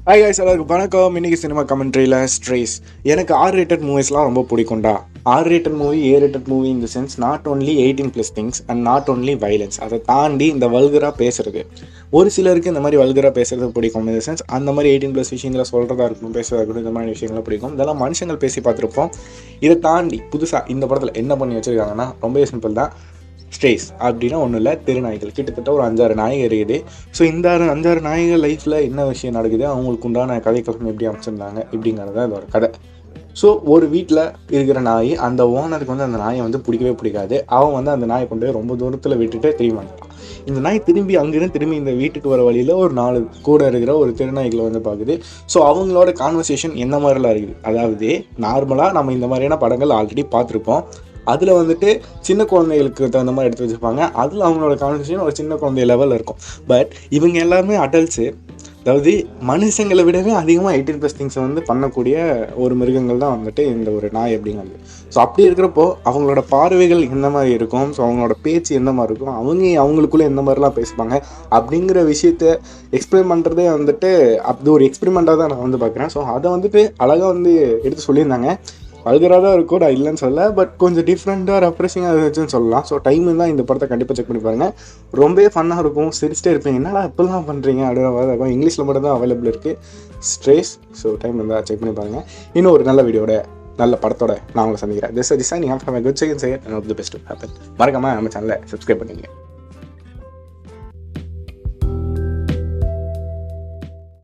Hi guys, எல்லாருக்கும் வணக்கம். இன்னைக்கு சினிமா கமெண்ட்ரியில் ஸ்ட்ரேஸ். எனக்கு R-rated மூவிஸ்லாம் ரொம்ப பிடிக்கும்டா. R-rated மூவி, A-rated மூவி இந்த sense not only 18+ things and not only violence. அதை தாண்டி இந்த வல்கராக பேசுறது ஒரு சிலருக்கு இந்த மாதிரி வல்கராக பேசுறது பிடிக்கும். இந்த சென்ஸ் அந்த மாதிரி 18+ விஷயங்களை சொல்கிறதா இருக்கணும், பேசுறதா இருக்கணும், இந்த மாதிரி விஷயங்களை பிடிக்கும். இதெல்லாம் மனுஷங்கள் பேசி பார்த்துருப்போம். இதை தாண்டி புதுசாக இந்த படத்தில் என்ன பண்ணி வச்சுருக்காங்கன்னா ரொம்ப சிம்பிள் தான். ஸ்ட்ரேஸ் அப்படின்னா ஒன்றும் இல்லை, தெருநாய்கள். கிட்டத்தட்ட ஒரு 5-6 நாய்கள் இருக்குது. ஸோ இந்த 5-6 நாய்கள் லைஃப்பில் என்ன விஷயம் நடக்குது, அவங்களுக்கு உண்டான கதைக்களம் எப்படி அமைச்சிருந்தாங்க இப்படிங்கிறது தான் இதோட கதை. ஸோ ஒரு வீட்டில் இருக்கிற நாய், அந்த ஓனருக்கு வந்து அந்த நாயை வந்து பிடிக்கவே பிடிக்காது. அவன் வந்து அந்த நாயை கொண்டு போய் ரொம்ப தூரத்தில் விட்டுட்டு திரும்பி வந்துட்டான். இந்த நாய் திரும்பி அங்கேருந்து திரும்பி இந்த வீட்டுக்கு வர வழியில் ஒரு 4 கூட இருக்கிற ஒரு தெருநாய்களை வந்து பார்க்குது. ஸோ அவங்களோட கான்வர்சேஷன் என்ன மாதிரிலாம் இருக்குது, அதாவது நார்மலாக நம்ம இந்த மாதிரியான படங்கள் ஆல்ரெடி பார்த்துருப்போம். அதில் வந்துட்டு சின்ன குழந்தைகளுக்கு தகுந்த மாதிரி எடுத்து வச்சுருப்பாங்க. அதில் அவங்களோட கான்வர்சேஷன் ஒரு சின்ன குழந்தை லெவலில் இருக்கும். பட் இவங்க எல்லாருமே அடல்ட்ஸு, அதாவது மனுஷங்களை விடவே அதிகமாக 18+ திங்ஸை வந்து பண்ணக்கூடிய ஒரு மிருகங்கள் தான் வந்துட்டு இந்த ஒரு நாய் அப்படிங்கிறது. ஸோ அப்படி இருக்கிறப்போ அவங்களோட பார்வைகள் எந்த மாதிரி இருக்கும், ஸோ அவங்களோட பேச்சு எந்த மாதிரி இருக்கும், அவங்களுக்குள்ளே எந்த மாதிரிலாம் பேசுவாங்க அப்படிங்கிற விஷயத்த எக்ஸ்பிளைன் பண்ணுறதே வந்துட்டு அப்படி ஒரு எக்ஸ்பெரிமெண்ட்டாக தான் நான் வந்து பார்க்குறேன். ஸோ அதை வந்துட்டு அழகாக வந்து எடுத்து சொல்லியிருந்தாங்க. வல்கராக தான் இருக்கும், நான் இல்லைன்னு சொல்ல, பட் கொஞ்சம் டிஃப்ரெண்ட்டாக ரெஃப்ரெஷிங்காக இருந்துச்சுன்னு சொல்லலாம். ஸோ டைம் தான் இந்த படத்தை கண்டிப்பாக செக் பண்ணி பாருங்கள். ரொம்பவே ஃபன்னாக இருக்கும், சிரிச்சிட்டே இருப்பீங்க. என்னடா இப்போலாம் பண்ணுறீங்க அப்படின்ற மாதிரி இருக்கும். இங்கிலீஷில் மட்டும் தான் அவைலபிள் இருக்குது, ஸ்ட்ரேஸ். ஸோ டைம் இருந்தால் செக் பண்ணி பாருங்கள். இன்னும் ஒரு நல்ல வீடியோட நல்ல படத்தோட நான் உங்களை சந்திக்கிறேன். This designing of good second second and all the best happen. மறக்காமல் நம்ம சேனலை சப்ஸ்கிரைப் பண்ணிங்க.